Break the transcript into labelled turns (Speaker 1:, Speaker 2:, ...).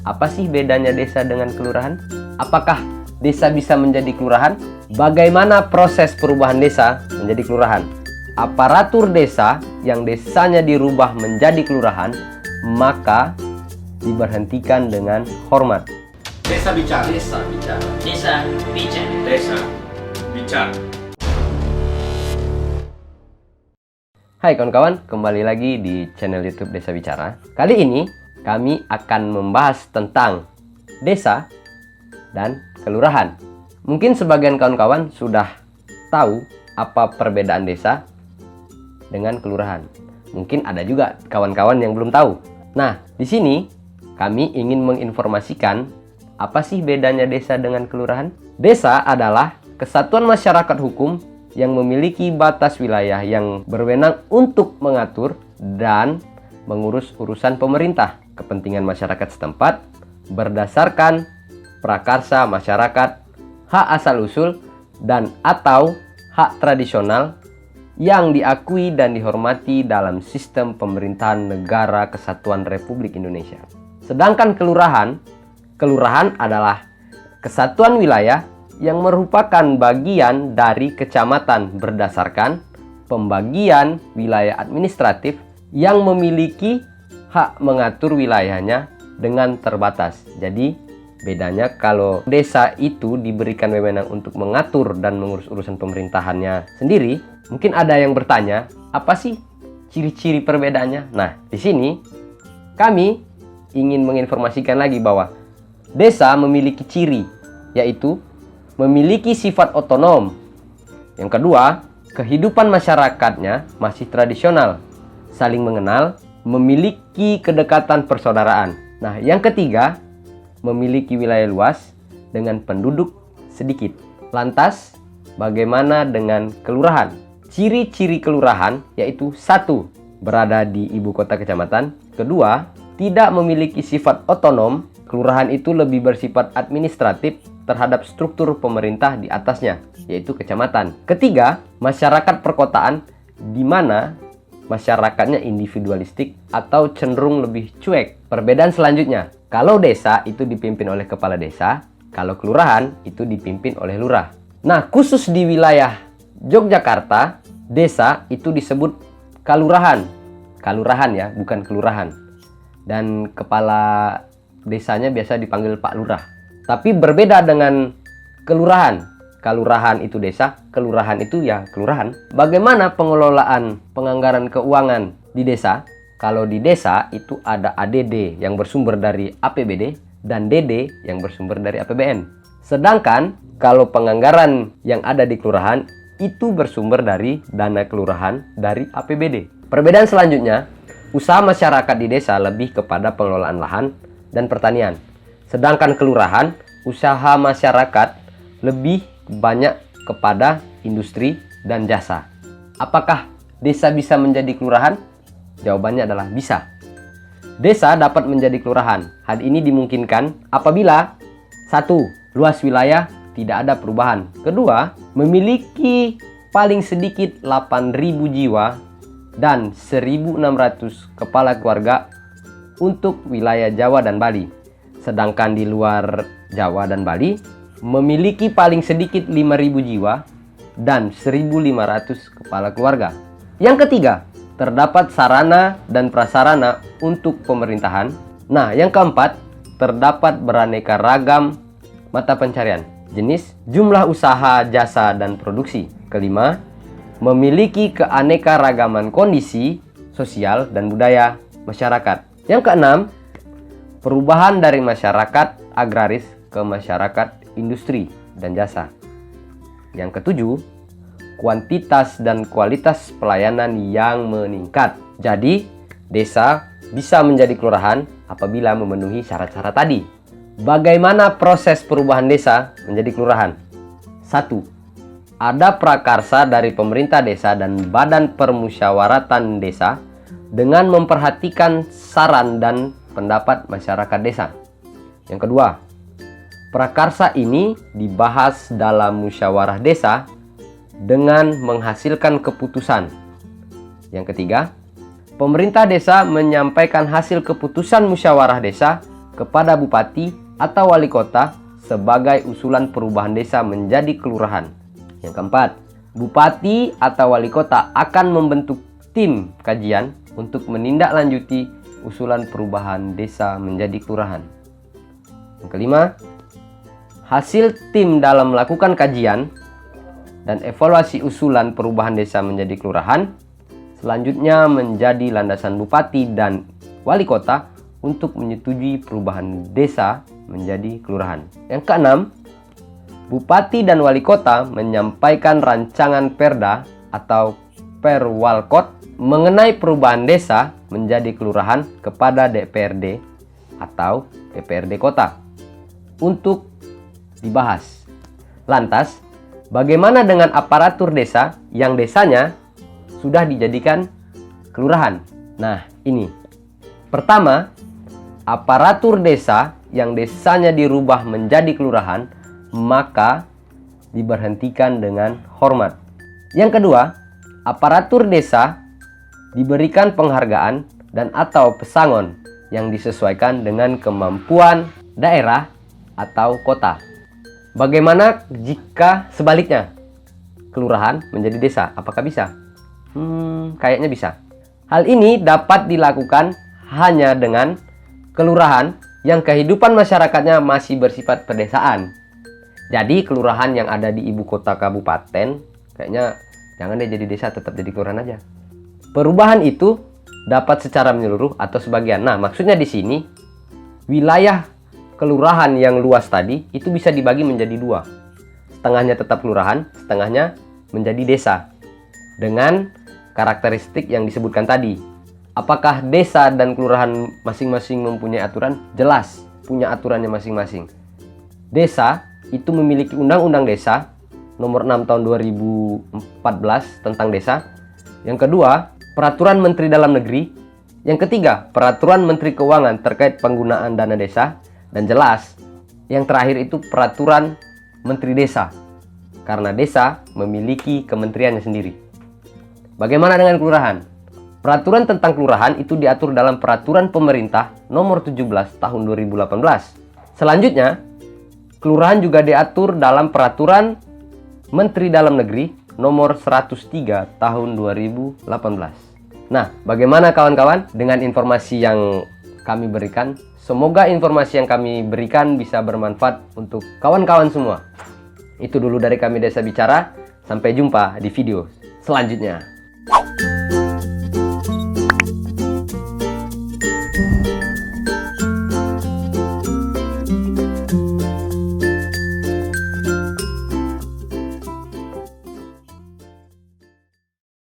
Speaker 1: Apa sih bedanya desa dengan kelurahan? Apakah desa bisa menjadi kelurahan? Bagaimana proses perubahan desa menjadi kelurahan? Aparatur desa yang desanya dirubah menjadi kelurahan, maka diberhentikan dengan hormat.
Speaker 2: Desa bicara.
Speaker 3: Desa bicara.
Speaker 4: Desa bicara.
Speaker 3: Desa bicara.
Speaker 1: Hai kawan-kawan, kembali lagi di channel YouTube Desa Bicara. Kali ini kami akan membahas tentang desa dan kelurahan. Mungkin sebagian kawan-kawan sudah tahu apa perbedaan desa dengan kelurahan. Mungkin ada juga kawan-kawan yang belum tahu. Nah, di sini kami ingin menginformasikan apa sih bedanya desa dengan kelurahan. Desa adalah kesatuan masyarakat hukum yang memiliki batas wilayah yang berwenang untuk mengatur dan mengurus urusan pemerintah, kepentingan masyarakat setempat berdasarkan prakarsa masyarakat, hak asal-usul, dan atau hak tradisional yang diakui dan dihormati dalam sistem pemerintahan Negara Kesatuan Republik Indonesia. Sedangkan kelurahan adalah kesatuan wilayah yang merupakan bagian dari kecamatan berdasarkan pembagian wilayah administratif yang memiliki hak mengatur wilayahnya dengan terbatas. Jadi bedanya kalau desa itu diberikan wewenang untuk mengatur dan mengurus urusan pemerintahannya sendiri, mungkin ada yang bertanya, apa sih ciri-ciri perbedaannya? Nah, di sini kami ingin menginformasikan lagi bahwa desa memiliki ciri, yaitu memiliki sifat otonom. Yang kedua, kehidupan masyarakatnya masih tradisional, saling mengenal, memiliki kedekatan persaudaraan. Nah, yang ketiga, memiliki wilayah luas dengan penduduk sedikit. Lantas, bagaimana dengan kelurahan? Ciri-ciri kelurahan yaitu 1. Berada di ibu kota kecamatan. Kedua, tidak memiliki sifat otonom. Kelurahan itu lebih bersifat administratif terhadap struktur pemerintah di atasnya, yaitu kecamatan. Ketiga, masyarakat perkotaan di mana masyarakatnya individualistik atau cenderung lebih cuek. Perbedaan selanjutnya, kalau desa itu dipimpin oleh kepala desa, kalau kelurahan itu dipimpin oleh lurah. Nah, khusus di wilayah Yogyakarta, desa itu disebut kalurahan. Kalurahan ya, bukan kelurahan. Dan kepala desanya biasa dipanggil Pak Lurah. Tapi berbeda dengan kelurahan. Kalurahan itu desa, kelurahan itu ya kelurahan. Bagaimana pengelolaan penganggaran keuangan di desa? Kalau di desa itu ada ADD yang bersumber dari APBD dan DD yang bersumber dari APBN. Sedangkan kalau penganggaran yang ada di kelurahan itu bersumber dari dana kelurahan dari APBD. Perbedaan selanjutnya, usaha masyarakat di desa lebih kepada pengelolaan lahan dan pertanian. Sedangkan kelurahan, usaha masyarakat lebih banyak kepada industri dan jasa. Apakah desa bisa menjadi kelurahan? Jawabannya adalah bisa. Desa dapat menjadi kelurahan. Hal ini dimungkinkan apabila 1. Luas wilayah tidak ada perubahan. Kedua, memiliki paling sedikit 8.000 jiwa dan 1.600 kepala keluarga untuk wilayah Jawa dan Bali. Sedangkan di luar Jawa dan Bali memiliki paling sedikit 5.000 jiwa dan 1.500 kepala keluarga. Yang ketiga, terdapat sarana dan prasarana untuk pemerintahan. Nah, yang keempat, terdapat beraneka ragam mata pencarian, jenis, jumlah usaha, jasa, dan produksi. Kelima, memiliki keanekaragaman kondisi sosial dan budaya masyarakat. Yang keenam, perubahan dari masyarakat agraris ke masyarakat industri dan jasa. Yang ketujuh, kuantitas dan kualitas pelayanan yang meningkat. Jadi, desa bisa menjadi kelurahan apabila memenuhi syarat-syarat tadi. Bagaimana proses perubahan desa menjadi kelurahan? 1. Ada prakarsa dari pemerintah desa dan badan permusyawaratan desa dengan memperhatikan saran dan pendapat masyarakat desa. Yang kedua, prakarsa ini dibahas dalam musyawarah desa dengan menghasilkan keputusan. Yang ketiga, pemerintah desa menyampaikan hasil keputusan musyawarah desa kepada bupati atau wali kota sebagai usulan perubahan desa menjadi kelurahan. Yang keempat, bupati atau wali kota akan membentuk tim kajian untuk menindaklanjuti usulan perubahan desa menjadi kelurahan. Yang kelima, hasil tim dalam melakukan kajian dan evaluasi usulan perubahan desa menjadi kelurahan selanjutnya menjadi landasan bupati dan wali kota untuk menyetujui perubahan desa menjadi kelurahan. Yang keenam, bupati dan wali kota menyampaikan rancangan perda atau perwalkot mengenai perubahan desa menjadi kelurahan kepada DPRD atau DPRD kota untuk dibahas. Lantas, bagaimana dengan aparatur desa yang desanya sudah dijadikan kelurahan? Nah, ini. Pertama, aparatur desa yang desanya dirubah menjadi kelurahan, maka diberhentikan dengan hormat. Yang kedua, aparatur desa diberikan penghargaan dan atau pesangon yang disesuaikan dengan kemampuan daerah atau kota. Bagaimana jika sebaliknya? Kelurahan menjadi desa, apakah bisa? Kayaknya bisa. Hal ini dapat dilakukan hanya dengan kelurahan yang kehidupan masyarakatnya masih bersifat pedesaan. Jadi kelurahan yang ada di ibu kota kabupaten kayaknya jangan deh jadi desa, tetap jadi kelurahan aja. Perubahan itu dapat secara menyeluruh atau sebagian. Nah, maksudnya di sini wilayah kelurahan yang luas tadi itu bisa dibagi menjadi dua. Setengahnya tetap kelurahan, setengahnya menjadi desa. Dengan karakteristik yang disebutkan tadi. Apakah desa dan kelurahan masing-masing mempunyai aturan? Jelas, punya aturannya masing-masing. Desa itu memiliki Undang-Undang Desa nomor 6 tahun 2014 tentang desa. Yang kedua, Peraturan Menteri Dalam Negeri. Yang ketiga, Peraturan Menteri Keuangan terkait penggunaan dana desa. Dan jelas, yang terakhir itu Peraturan Menteri Desa. Karena desa memiliki kementeriannya sendiri. Bagaimana dengan kelurahan? Peraturan tentang kelurahan itu diatur dalam Peraturan Pemerintah nomor 17 tahun 2018. Selanjutnya, kelurahan juga diatur dalam Peraturan Menteri Dalam Negeri nomor 103 tahun 2018. Nah, bagaimana kawan-kawan dengan informasi yang kami berikan? Semoga informasi yang kami berikan bisa bermanfaat untuk kawan-kawan semua. Itu dulu dari kami Desa Bicara. Sampai jumpa di video selanjutnya.